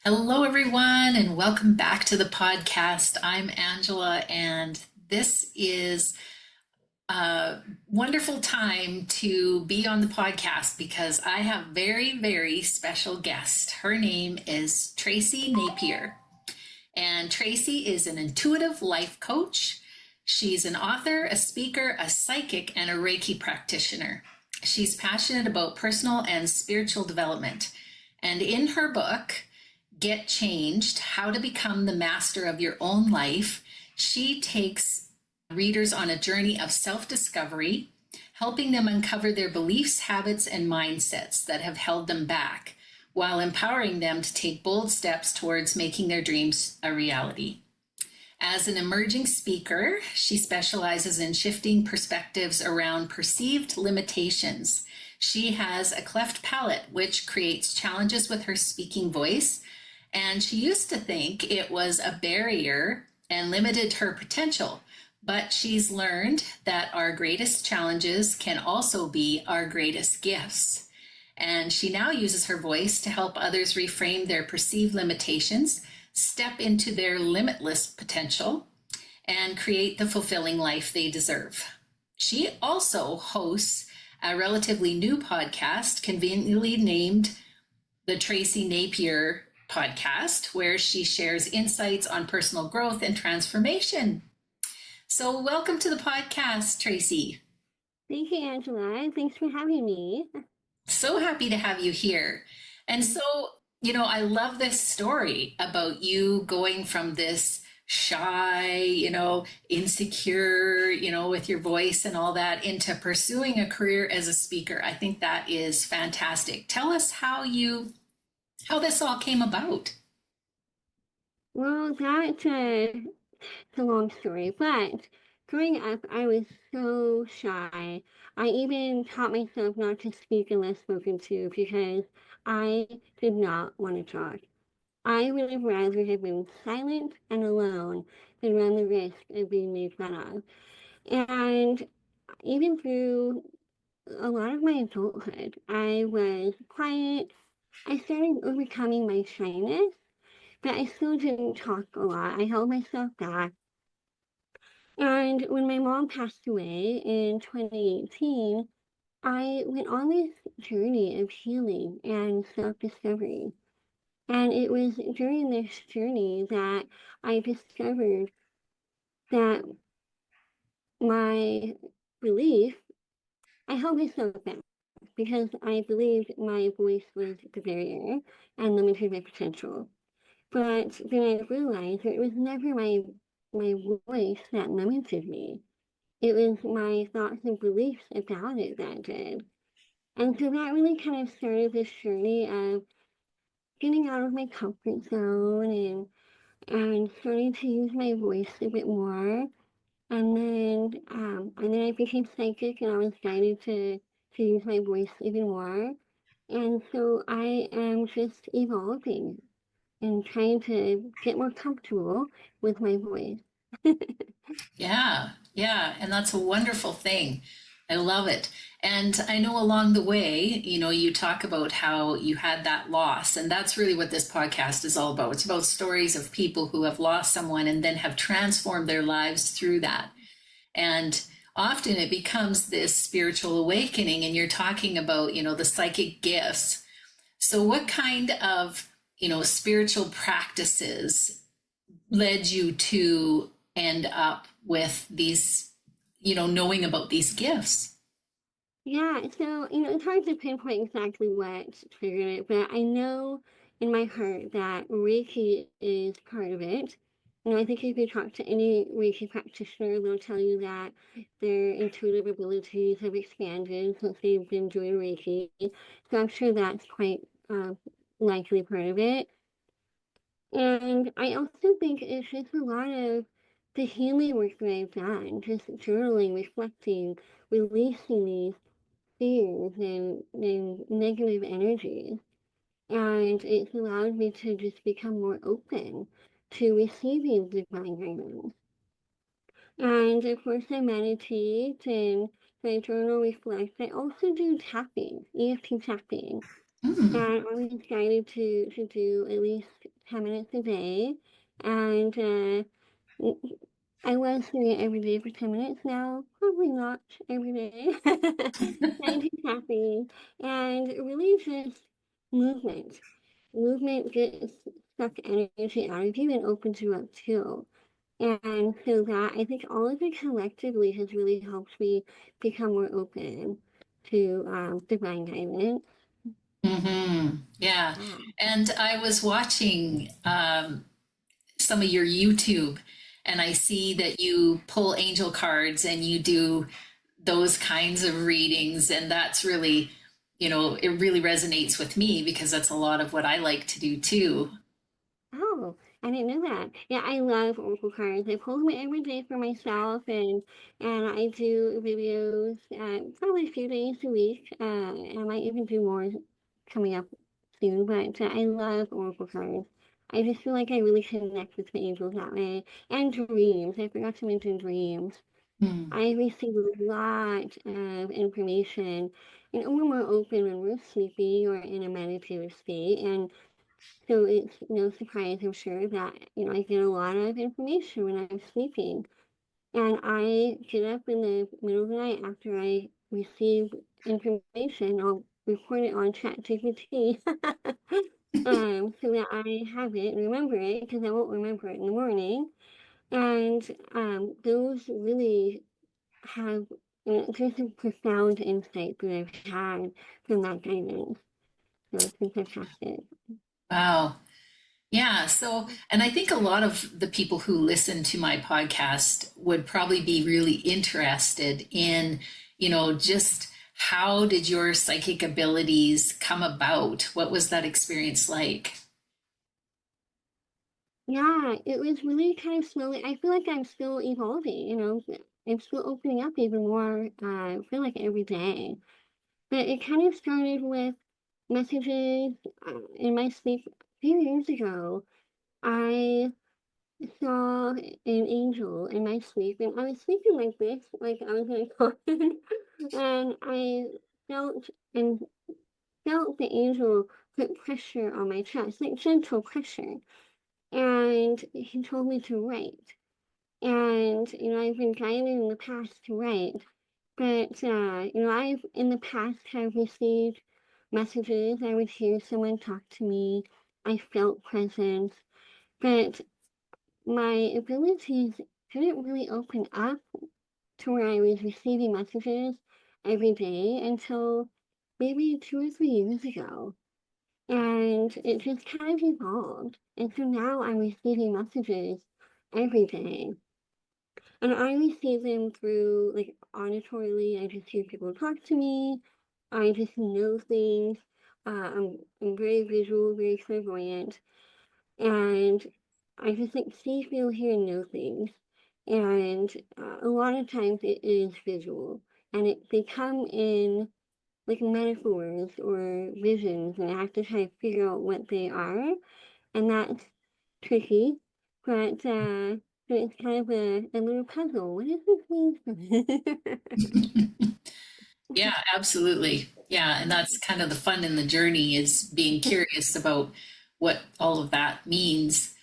Hello, everyone, and welcome back to the podcast. I'm Angela, and this is a wonderful time to be on the podcast because I have a very, very special guest. Her name is Tracy Napier, and Tracy is an intuitive life coach. She's an author, a speaker, a psychic, and a Reiki practitioner. She's passionate about personal and spiritual development. And in her book, Get Changed, How to Become the Master of Your Own Life, she takes readers on a journey of self-discovery, helping them uncover their beliefs, habits, and mindsets that have held them back, while empowering them to take bold steps towards making their dreams a reality. As an emerging speaker, she specializes in shifting perspectives around perceived limitations. She has a cleft palate, which creates challenges with her speaking voice, and she used to think it was a barrier and limited her potential. But she's learned that our greatest challenges can also be our greatest gifts. And she now uses her voice to help others reframe their perceived limitations, step into their limitless potential, and create the fulfilling life they deserve. She also hosts a relatively new podcast, conveniently named the Tracy Napier podcast, where she shares insights on personal growth and transformation. So, welcome to the podcast, Tracy. Thank you, Angela. Thanks for having me. So happy to have you here. And so, I love this story about you going from this shy, insecure, with your voice and all that into pursuing a career as a speaker. I think that is fantastic. Tell us how this all came about. Well, it's a long story, but growing up, I was so shy. I even taught myself not to speak unless spoken to because I did not want to talk. I would have rather have been silent and alone than run the risk of being made fun of. And even through a lot of my adulthood, I was quiet. I started overcoming my shyness, but I still didn't talk a lot. I held myself back. And when my mom passed away in 2018, I went on this journey of healing and self discovery. And it was during this journey that I discovered that my belief, I held myself back because I believed my voice was the barrier and limited my potential. But then I realized that it was never my voice that limited me. It was my thoughts and beliefs about it that did. And so that really kind of started this journey of getting out of my comfort zone and starting to use my voice a bit more. And then I became psychic and I was guided to use my voice even more. And so I am just evolving and trying to get more comfortable with my voice. Yeah, yeah, and that's a wonderful thing. I love it. And I know along the way, you talk about how you had that loss, and that's really what this podcast is all about. It's about stories of people who have lost someone and then have transformed their lives through that. And often it becomes this spiritual awakening, and you're talking about, the psychic gifts. So, what kind of, spiritual practices led you to end up with these, knowing about these gifts? Yeah, so, it's hard to pinpoint exactly what triggered it, but I know in my heart that Reiki is part of it. I think if you talk to any Reiki practitioner, they'll tell you that their intuitive abilities have expanded since they've been doing Reiki. So I'm sure that's quite likely part of it. And I also think it's just a lot of the healing work that I've done, just journaling, reflecting, releasing these fears and negative energies. And it's allowed me to just become more open to receiving divine guidance. And of course, I meditate and I journal, reflect. I also do tapping, EFT tapping. Hmm. And I was guided to do at least 10 minutes a day. And I was doing it every day for 10 minutes now, probably not every day. 90 caffeine. And really just movement. Movement gets suck energy out of you and opens you up too. And so that I think all of it collectively has really helped me become more open to divine guidance. Yeah. Yeah. And I was watching some of your YouTube, and I see that you pull angel cards and you do those kinds of readings. And that's really, it really resonates with me because that's a lot of what I like to do too. Oh, I didn't know that. Yeah, I love oracle cards. I pull them every day for myself, and I do videos probably a few days a week. I might even do more coming up soon. But I love oracle cards. I just feel like I really connect with the angels that way. And dreams. I forgot to mention dreams. Hmm. I receive a lot of information, and when we're open, when we're sleepy or in a meditative state, and so it's no surprise, I'm sure, that, I get a lot of information when I'm sleeping. And I get up in the middle of the night after I receive information. I'll record it on ChatGPT so that I have it and remember it because I won't remember it in the morning. And those really have, there's some profound insight that I've had from that guidance. So it's been fantastic. Wow. Yeah. So, and I think a lot of the people who listen to my podcast would probably be really interested in, just how did your psychic abilities come about? What was that experience like? Yeah, it was really kind of slowly. I feel like I'm still evolving, I'm still opening up even more, I feel like every day. But it kind of started with messages in my sleep a few years ago. I saw an angel in my sleep, and I was sleeping like this, like I was in a coffin, and I felt and felt the angel put pressure on my chest, like gentle pressure. And he told me to write. And, I've been guided in the past to write, but, I've in the past have received messages. I would hear someone talk to me. I felt presence, but my abilities didn't really open up to where I was receiving messages every day until maybe 2 or 3 years ago. And it just kind of evolved. And so now I'm receiving messages every day. And I receive them through, like, auditorily. I just hear people talk to me. I just know things. I'm very visual, very clairvoyant. And I just, like, see, feel, hear, and know things. And a lot of times it is visual. And they come in, like, metaphors or visions. And I have to try to figure out what they are. And that's tricky, but so it's kind of a little puzzle. What does this mean for me? Yeah, absolutely. Yeah, and that's kind of the fun in the journey is being curious about what all of that means.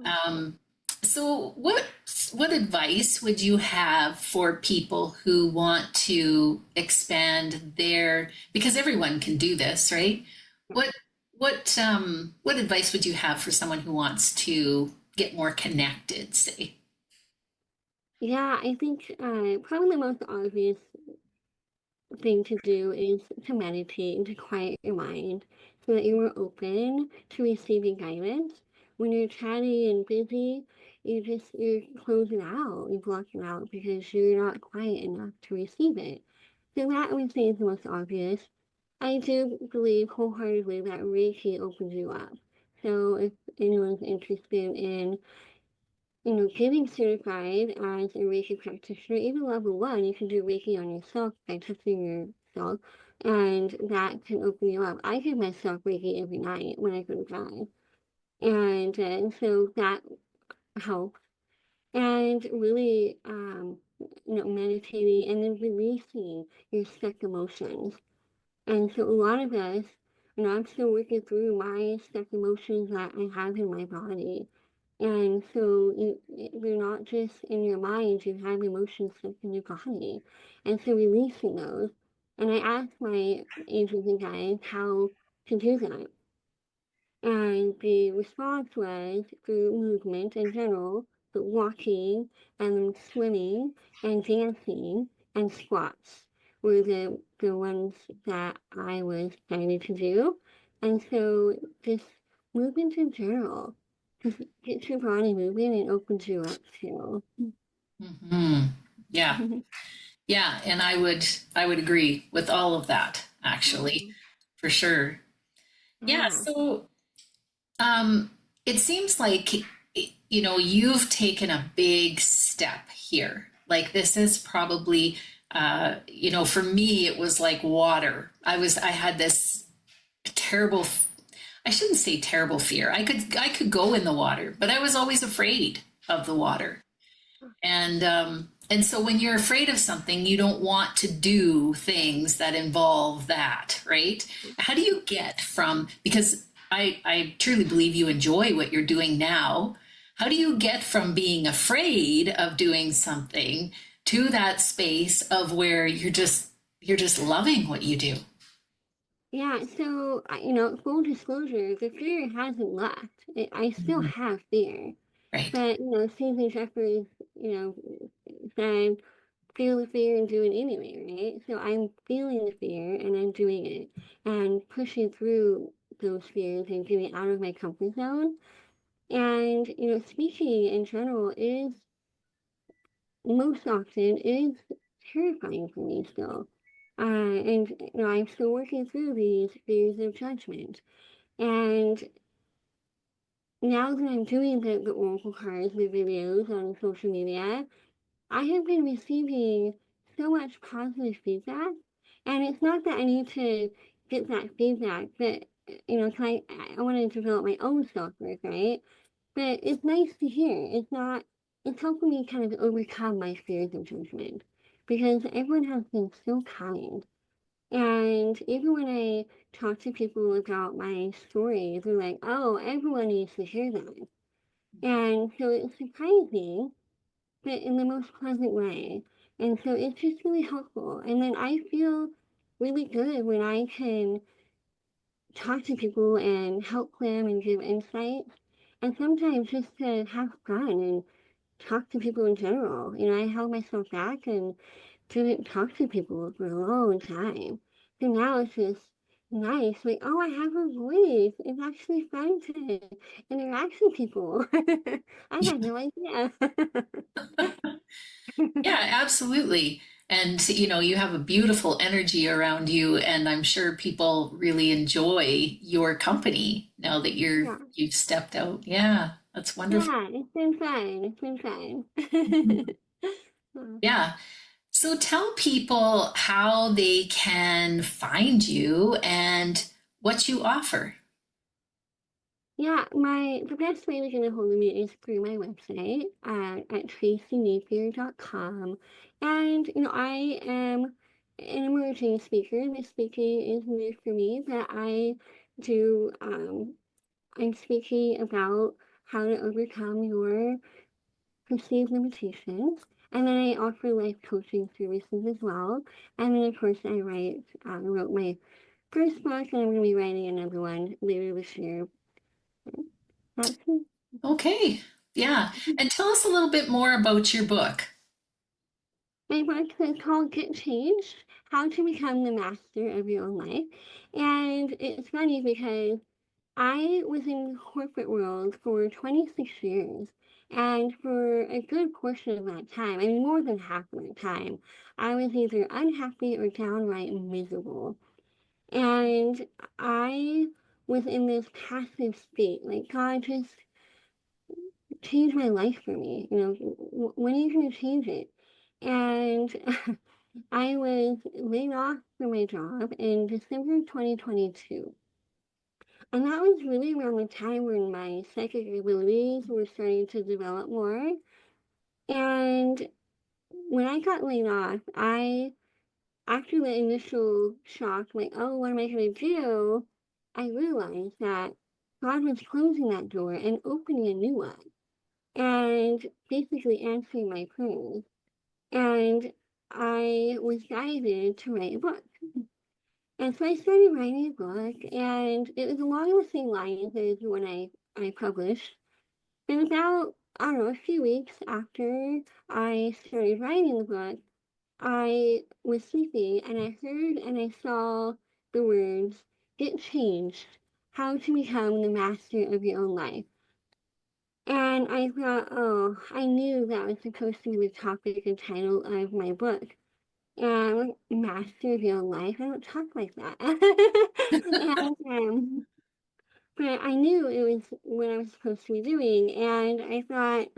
Um, so, what advice would you have for people who want to expand their? Because everyone can do this, right? What what advice would you have for someone who wants to get more connected? Say, Yeah, I think probably the most obvious thing to do is to meditate and to quiet your mind so that you are open to receiving guidance. When you're chatty and busy, you close it out, you block it out because you're not quiet enough to receive it. So that I would say is the most obvious. I do believe wholeheartedly that Reiki opens you up. So if anyone's interested in, getting certified as a Reiki practitioner, even level one, you can do Reiki on yourself by touching yourself, and that can open you up. I give myself Reiki every night when I go to bed, and so that helps. And really, meditating and then releasing your stuck emotions. And so a lot of us I'm still working through my stuck emotions that I have in my body. And so they're not just in your mind, you have emotions stuck in your body. And so releasing those. And I asked my angels and guides how to do that. And the response was through movement in general, but walking and swimming and dancing and squats were the ones that I was planning to do. And so just movement in general, just get your body moving and opens you up too. Hmm. Yeah. Yeah. And I would agree with all of that, actually, Mhm. for sure. Yeah. Yeah. So Um, it seems like, you've taken a big step here. Like this is probably, for me, it was like water. I had this terrible, I shouldn't say terrible fear. I could go in the water, but I was always afraid of the water. And so when you're afraid of something, you don't want to do things that involve that, right? How do you get from, because I truly believe you enjoy what you're doing now. How do you get from being afraid of doing something to that space of where you're just loving what you do? Yeah, so, full disclosure, the fear hasn't left. I still Mhm. have fear. Right. But, Susan Jeffers, you know, said, feel the fear and do it anyway, right? So I'm feeling the fear and I'm doing it and pushing through those fears and getting out of my comfort zone. And, speaking in general is most often is terrifying for me still. And, I'm still working through these fears of judgment. And now that I'm doing the oracle cards, the videos on social media, I have been receiving so much positive feedback, and it's not that I need to get that feedback, but 'cause I want to develop my own self work, right? But it's nice to hear. It's not. It's helping me kind of overcome my fears of judgment because everyone has been so kind. And even when I talk to people about my stories, they're like, "Oh, everyone needs to hear that." And so it's surprising but in the most pleasant way. And so it's just really helpful. And then I feel really good when I can talk to people and help them and give insights. And sometimes just to have fun and talk to people in general. I held myself back and didn't talk to people for a long time. So now it's just nice. Like, oh, I have a voice. It's actually fun to interact with people. I had no idea. Yeah, absolutely. And you have a beautiful energy around you, and I'm sure people really enjoy your company now that Yeah. you've stepped out. Yeah, that's wonderful. Yeah, it's been fun. It's been fun. Mhm. Uh, Yeah. So tell people how they can find you and what you offer. yeah, the best way to get a hold of me is through my website at tracynapier.com. And I am an emerging speaker. The speaking is new for me, but do I'm speaking about how to overcome your perceived limitations. And then I offer life coaching services as well. And then, of course, wrote my first book, and I'm going to be writing another one later this year. That's it. Okay. Yeah. And tell us a little bit more about your book. My book is called Get Changed, How to Become the Master of Your Own Life. And it's funny because I was in the corporate world for 26 years. And for a good portion of that time, I mean, more than half of the time, I was either unhappy or downright miserable. And I was in this passive state. Like, God just changed my life for me. When are you going to change it? And I was laid off from my job in December 2022. And that was really around the time when my psychic abilities were starting to develop more. And when I got laid off, after the initial shock, like, oh, what am I going to do? I realized that God was closing that door and opening a new one and basically answering my prayers. And I was guided to write a book. And so I started writing a book, and it was along the same lines as when I published. And about, I don't know, a few weeks after I started writing the book, I was sleeping and I heard and I saw the words, "Get changed, how to become the master of your own life." And I thought, oh, I knew that was supposed to be the topic and title of my book. And master of your own life, I don't talk like that. But I knew it was what I was supposed to be doing. And I thought,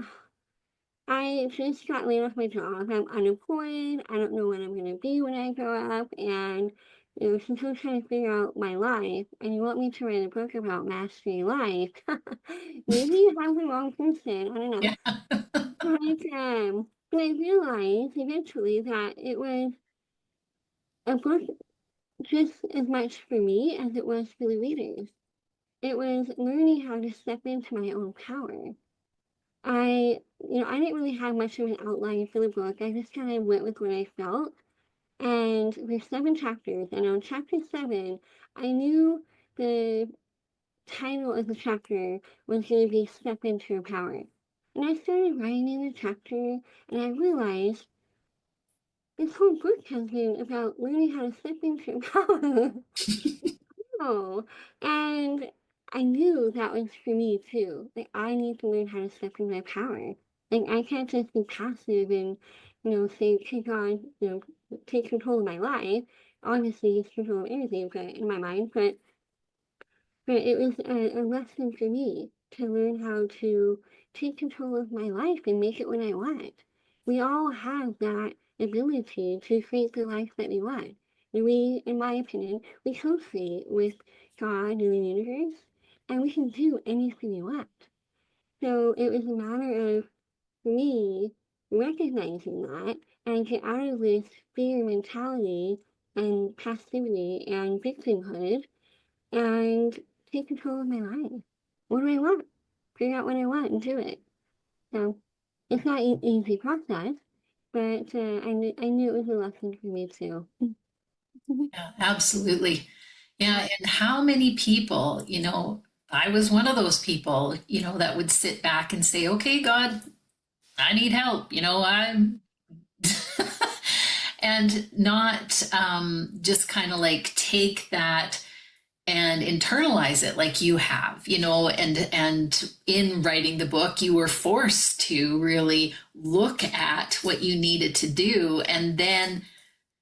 I just got laid off my job. I'm unemployed. I don't know what I'm going to be when I grow up. And, since I'm trying to figure out my life and you want me to write a book about mastering life, maybe you have the wrong person. I don't know. Yeah. But I realized eventually that it was a book just as much for me as it was for the readers. It was learning how to step into my own power. I didn't really have much of an outline for the book. I just kind of went with what I felt. And there's 7 chapters, and on chapter 7, I knew the title of the chapter was going to be Step Into Your Power. And I started writing the chapter, and I realized this whole book has been about learning how to step into your power. Oh, and I knew that was for me too. Like, I need to learn how to step in my power. Like, I can't just be passive and, say, take control of my life. Obviously, he's control of everything, but in my mind, but it was a lesson for me to learn how to take control of my life and make it what I want. We all have that ability to create the life that we want. And we, in my opinion, we co-create with God and the universe, and we can do anything we want. So it was a matter of me recognizing that and get out of this fear mentality and passivity and victimhood and take control of my life. What do I want? Figure out what I want and do it. So it's not an easy process, but I knew it was a lesson for me too. Yeah, absolutely. Yeah, and how many people, I was one of those people, that would sit back and say, "Okay, God, I need help." I'm and not just kind of like take that and internalize it like you have, and in writing the book, you were forced to really look at what you needed to do and then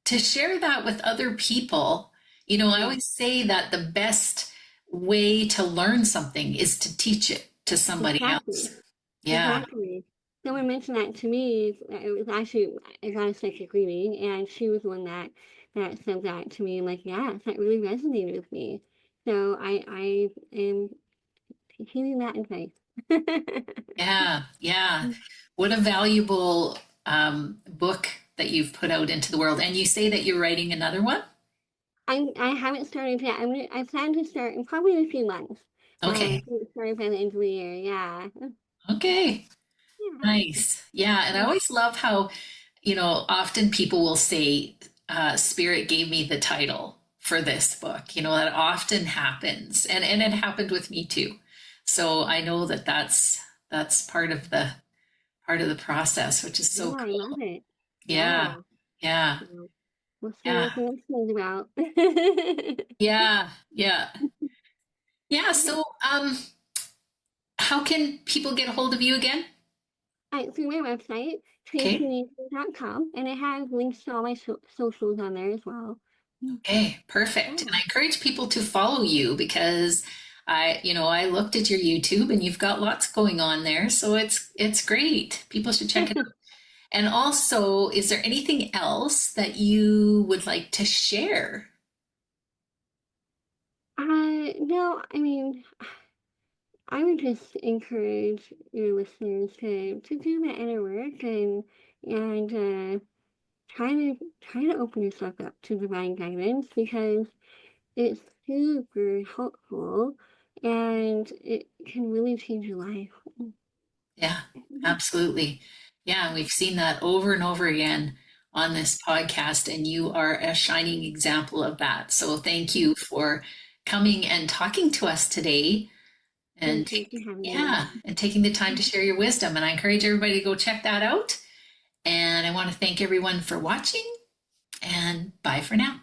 to share that with other people. I Yeah, always say that the best way to learn something is to teach it to somebody exactly. else. Yeah. Exactly. Someone mentioned that to me. It was actually, I got a psychic reading, and she was the one that said that to me. I'm like, yes, that really resonated with me. So I am healing that advice. Yeah. Yeah. What a valuable book that you've put out into the world. And you say that you're writing another one? I haven't started yet. I plan to start in probably a few months. Okay. Start by the end of the year. Yeah. Okay. Yeah. Nice. Yeah. And I always love how, often people will say, Spirit gave me the title for this book. That often happens. And it happened with me too. So I know that that's part of the process, which is so Yeah, I love cool. it. Yeah. Yeah. Yeah. So we'll see Yeah. what the next one's about. Yeah. Yeah. Yeah. So how can people get a hold of you again? Through my website, Okay. tracynapier.com, and it has links to all my socials on there as well. Okay, perfect. And I Yeah. encourage people to follow you because I looked at your YouTube and you've got lots going on there. So it's great. People should check it out. And also, is there anything else that you would like to share? No, I mean, I would just encourage your listeners to do the inner work and try to open yourself up to divine guidance because it's super helpful, and it can really change your life. Yeah, absolutely. Yeah, and we've seen that over and over again on this podcast, and you are a shining example of that. So thank you for coming and talking to us today and Thank you for having me. yeah, and taking the time to share your wisdom. And I encourage everybody to go check that out. And I want to thank everyone for watching, and bye for now.